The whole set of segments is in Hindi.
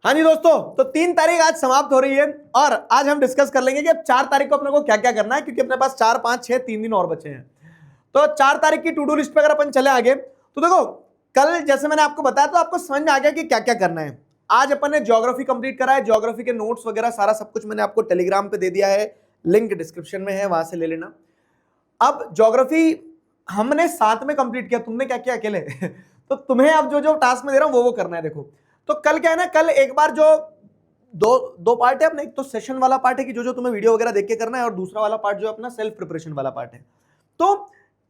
हाँ जी दोस्तों, तो 3 तारीख आज समाप्त हो रही है और आज हम डिस्कस कर लेंगे कि अब 4 तारीख को अपने को क्या क्या करना है, क्योंकि अपने पास 4, 5, 6 3 दिन और बचे हैं। तो 4 तारीख की टू डू लिस्ट पे अगर अपन चले आगे तो देखो, कल जैसे मैंने आपको बताया तो आपको समझ में आ गया कि क्या क्या करना है। आज अपन ने ज्योग्राफी कंप्लीट करा है, ज्योग्राफी के नोट्स वगैरह सारा सब कुछ मैंने आपको टेलीग्राम पे दे दिया है, लिंक डिस्क्रिप्शन में है, वहां से ले लेना। अब ज्योग्राफी हमने साथ में कंप्लीट किया, तुमने क्या किया अकेले तो तुम्हें अब जो जो टास्क में दे रहा हूं वो करना है। देखो, तो कल क्या है ना, कल एक बार जो दो पार्ट है अपने, एक तो सेशन वाला पार्ट है कि जो जो तुम्हें वीडियो वगैरह देख के करना है, और दूसरा वाला पार्ट जो अपना सेल्फ प्रिपरेशन वाला पार्ट है। तो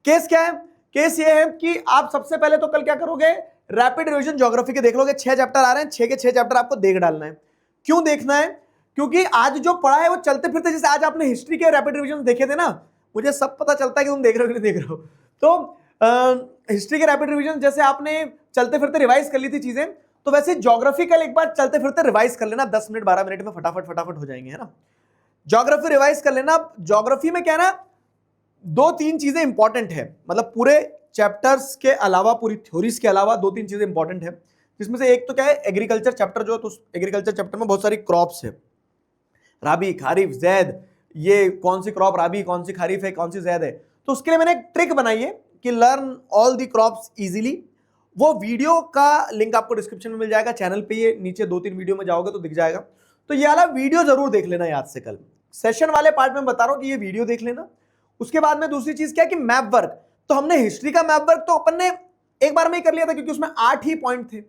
केस क्या है, केस ये है कि आप सबसे पहले तो कल क्या करोगे, रैपिड रिवीजन ज्योग्राफी के देख लोगे। 6 चैप्टर आ रहे हैं, 6 के 6 चैप्टर आपको देख डालना है। क्यों देखना है? क्योंकि आज जो पढ़ा है वो चलते फिरते, जैसे आज आपने हिस्ट्री के रैपिड रिवीजन देखे थे ना, मुझे सब पता चलता है कि तुम देख रहे हो कि नहीं देख रहे हो। तो हिस्ट्री के रैपिड रिवीजन जैसे आपने चलते फिरते रिवाइज कर ली थी चीजें, तो वैसे ज्योग्राफिकल एक बार चलते फिरते रिवाइज कर लेना, 10 मिनट 12 मिनट में फटाफट फटाफट हो जाएंगे, है ना। ज्योग्राफी रिवाइज कर लेना। ज्योग्राफी में क्या है ना, 2-3 चीजें इंपॉर्टेंट है, मतलब पूरे चैप्टर्स के अलावा, पूरी थ्योरीज के अलावा 2-3 चीजें इंपॉर्टेंट है, जिसमें से एक तो क्या है, एग्रीकल्चर चैप्टर जो है, तो एग्रीकल्चर चैप्टर में बहुत सारी क्रॉप्स है, राबी, खारिफ, जैद, ये कौन सी क्रॉप राबी, कौन सी खारिफ है, कौन सी जैद है। तो उसके लिए मैंने एक ट्रिक बनाई है कि learn all the crops easily. वो वीडियो का लिंक आपको डिस्क्रिप्शन में मिल जाएगा, चैनल पे ये नीचे 2-3 वीडियो में जाओगे तो दिख जाएगा। तो ये वाला वीडियो जरूर देख लेना याद से। कल सेशन वाले पार्ट में बता रहा हूं कि ये वीडियो देख लेना। उसके बाद में दूसरी चीज क्या है कि मैप वर्क। तो हमने हिस्ट्री का मैप वर्क तो अपन ने एक बार में ही कर लिया था, क्योंकि उसमें 8 ही पॉइंट थे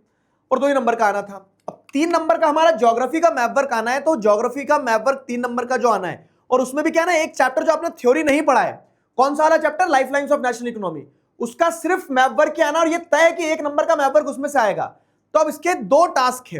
और 2 ही नंबर का आना था। अब 3 नंबर का हमारा ज्योग्राफी का मैप वर्क आना है, तो ज्योग्राफी का मैप वर्क 3 नंबर का जो आना है, और उसमें भी क्या ना, एक चैप्टर जो आपने थ्योरी नहीं पढ़ा है, कौन सा वाला chapter, life lines of national economy, उसका सिर्फ मैप वर्क क्या आना, और ये तय है कि 1 नंबर का मैप वर्क उसमें से आएगा। तो अब इसके 2 टास्क है।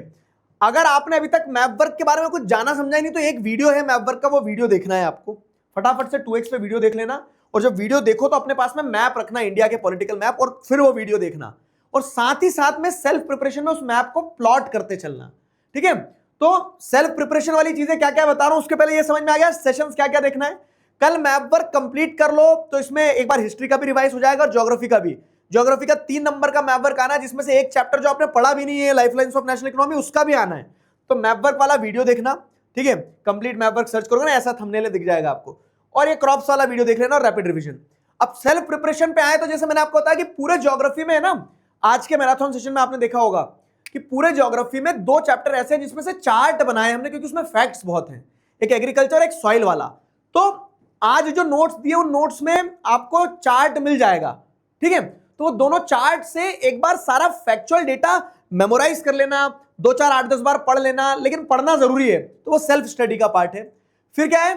अगर आपने अभी तक मैप वर्क के बारे में कुछ जाना समझा ही नहीं, तो एक वीडियो है मैप वर्क का, वो वीडियो देखना है आपको। फटाफट से 2x पे वीडियो देख लेना, और जब वीडियो देखो तो अपने पास में मैप रखना, इंडिया के पॉलिटिकल मैप, और फिर वो वीडियो देखना, और साथ ही साथ में सेल्फ प्रिपरेशन में उस मैप को प्लॉट करते चलना, ठीक है। तो सेल्फ प्रिपरेशन वाली चीजें क्या क्या बता रहा हूं, उसके पहले ये समझ में आ गया सेशंस क्या क्या देखना है। कल मैप वर्क कंप्लीट कर लो, तो इसमें एक बार हिस्ट्री का भी रिवाइज हो जाएगा और ज्योग्राफी का भी। ज्योग्राफी का 3 नंबर का मैप वर्क आना है, जिसमें से एक चैप्टर जो आपने पढ़ा भी नहीं है, life lines of national economy, उसका भी आना है। तो मैप वर्क वाला वीडियो देखना, ठीक है। कंप्लीट मैप वर्क सर्च करोगे ना, ऐसा थंबनेल दिख जाएगा आपको, और ये क्रॉप्स वाला वीडियो देख लेना, और रैपिड रिवीजन। अब सेल्फ प्रिपरेशन पे आए तो जैसे मैंने आपको बताया कि पूरे ज्योग्राफी में है ना, आज के मैराथन सेशन में आपने देखा होगा कि पूरे ज्योग्राफी में 2 चैप्टर ऐसे हैं जिसमें से चार्ट बनाए हमने, क्योंकि उसमें फैक्ट्स बहुत हैं, एक एग्रीकल्चर एक सॉइल वाला। तो आज जो नोट्स दिए उन नोट्स में आपको चार्ट मिल जाएगा, ठीक है। तो वो दोनों चार्ट से एक बार सारा फैक्चुअल डेटा मेमोराइज कर लेना, 2, 4, 8, 10 बार पढ़ लेना, लेकिन पढ़ना जरूरी है, तो वो सेल्फ स्टडी का पार्ट है। फिर क्या है,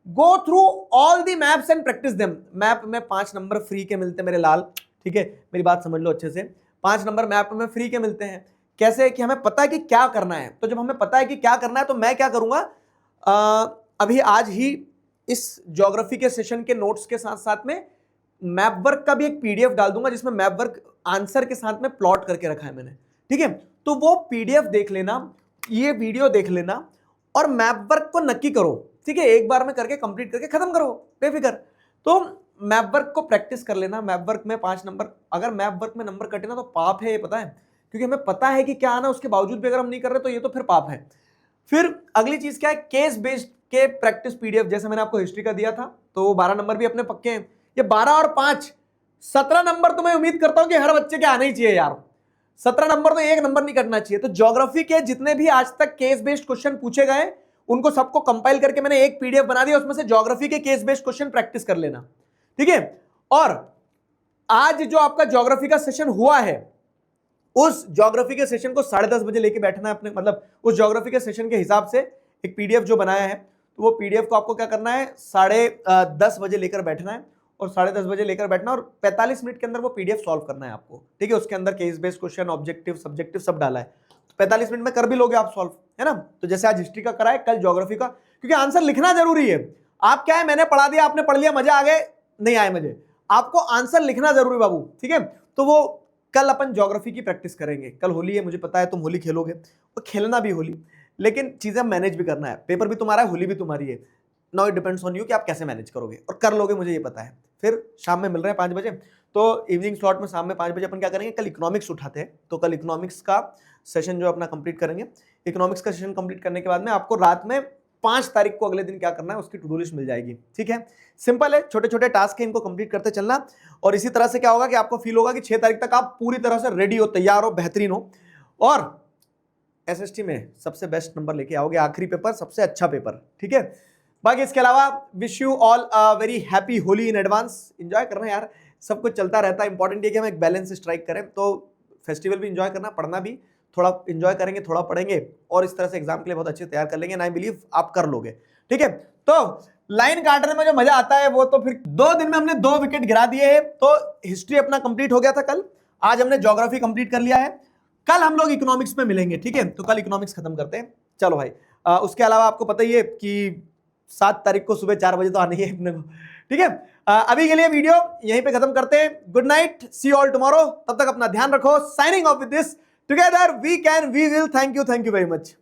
go through all the maps and practice them. Map में 5 नंबर फ्री के मिलते हैं मेरे लाल, ठीक है, मेरी बात समझ लो अच्छे से। 5 नंबर मैप में फ्री के मिलते हैं। कैसे? कि हमें पता है कि क्या करना है। तो जब हमें पता है कि क्या करना है, तो मैं क्या करूंगा, अभी आज ही इस ज्योग्राफी के सेशन के नोट्स के साथ साथ में मैप वर्क का भी एक पीडीएफ डाल दूंगा, जिसमें मैप वर्क आंसर के साथ में प्लॉट करके रखा है मैंने, ठीक है। तो वो पीडीएफ देख लेना, ये वीडियो देख लेना, और मैप वर्क को नक्की करो, ठीक है। एक बार में करके कंप्लीट करके खत्म करो बेफिक्र। तो मैप वर्क को प्रैक्टिस कर लेना। मैप वर्क में 5 नंबर, अगर मैप वर्क में नंबर कटे ना तो पाप है, ये पता है, क्योंकि हमें पता है कि क्या आना, उसके बावजूद भी अगर हम नहीं कर रहे तो ये तो फिर पाप है। फिर अगली चीज क्या है, केस बेस्ड के प्रैक्टिस पीडीएफ, जैसे मैंने आपको हिस्ट्री का दिया था, तो वो 12 नंबर भी अपने पक्के हैं। ये 12 और 5 17 नंबर तो मैं उम्मीद करता हूं कि हर बच्चे के आने ही चाहिए यार। 17 नंबर तो 1 नंबर नहीं कटना चाहिए। तो ज्योग्राफी के जितने भी आज तक केस बेस्ड क्वेश्चन पूछे गए, उनको सबको कंपाइल करके मैंने एक पीडीएफ बना दिया, उसमें से ज्योग्राफी के केस बेस्ड क्वेश्चन प्रैक्टिस कर लेना, ठीक है। और आज जो आपका ज्योग्राफी का सेशन हुआ है, उस ज्योग्राफी के सेशन को 10:30 बजे लेके बैठना है अपने, मतलब उस ज्योग्राफी के सेशन के हिसाब से एक पीडीएफ जो बनाया है, तो वो पीडीएफ को आपको क्या करना है, 10:30 बजे लेकर बैठना है, और 10:30 बजे लेकर बैठना, और 45 मिनट के अंदर वो पीडीएफ सॉल्व करना है आपको, ठीक है। उसके अंदर case based question, objective, subjective सब डाला है, तो 45 मिनट में कर भी लोगे आप सॉल्व, है ना। तो जैसे आज हिस्ट्री का कराए, कल ज्योग्राफी का, क्योंकि आंसर लिखना जरूरी है। आप क्या है, मैंने पढ़ा दिया, आपने पढ़ लिया, मजा आ गए, नहीं आए मजे, आपको आंसर लिखना जरूरी बाबू, ठीक है। तो वो कल अपन ज्योग्राफी की प्रैक्टिस करेंगे। कल होली है, मुझे पता है तुम होली खेलोगे, और खेलना भी होली, लेकिन चीजें मैनेज भी करना है। पेपर भी तुम्हारा है, होली भी तुम्हारी है। Now it depends on you कि आप कैसे मैनेज करोगे, और कर लोगे, मुझे ये पता है। फिर शाम में मिल रहे हैं 5 बजे, तो इवनिंग स्लॉट में शाम में 5 बजे अपन क्या करेंगे, कल इकोनॉमिक्स उठाते हैं। तो कल इकोनॉमिक्स का सेशन जो अपना कंप्लीट करेंगे। इकोनॉमिक्स का सेशन कंप्लीट करने के बाद में आपको रात में 5 तारीख को अगले दिन क्या करना है उसकी टू डू लिस्ट मिल जाएगी। ठीक है, सिंपल है, छोटे छोटे टास्क है, इनको कंप्लीट करते चलना। और इसी तरह से क्या होगा कि आपको फील होगा कि 6 तारीख तक आप पूरी तरह से रेडी हो, तैयार हो, बेहतरीन हो, और एसएसटी में सबसे बेस्ट नंबर लेके आओगे, आखिरी पेपर सबसे अच्छा पेपर। ठीक है, बाकी इसके अलावा wish you all a very happy Holi in advance. Enjoy करना यार, सब कुछ चलता रहता है, इंपॉर्टेंट ये कि हम एक बैलेंस स्ट्राइक करें। तो फेस्टिवल भी एंजॉय करना, पढ़ना भी, थोड़ा एंजॉय करेंगे, थोड़ा पढ़ेंगे, और इस तरह से एग्जाम के लिए बहुत अच्छे तैयार कर लेंगे। आई बिलीव आप कर लोगे। ठीक है, तो लाइन काटने में जो मजा आता है वो तो फिर 2 दिन में हमने 2 विकेट गिरा दिए हैं। तो हिस्ट्री अपना कंप्लीट हो गया था कल, आज हमने ज्योग्राफी कंप्लीट कर लिया है, कल हम लोग इकोनॉमिक्स में मिलेंगे। ठीक है, तो कल इकोनॉमिक्स खत्म करते हैं। चलो भाई, उसके अलावा आपको पता ही है कि 7 तारीख को सुबह 4 बजे तो आनी है अपने को। ठीक है, अभी के लिए वीडियो यहीं पे खत्म करते हैं। Good night, see all tomorrow. तब तक अपना ध्यान रखो। Signing off with this, together we can, we will. Thank you very much.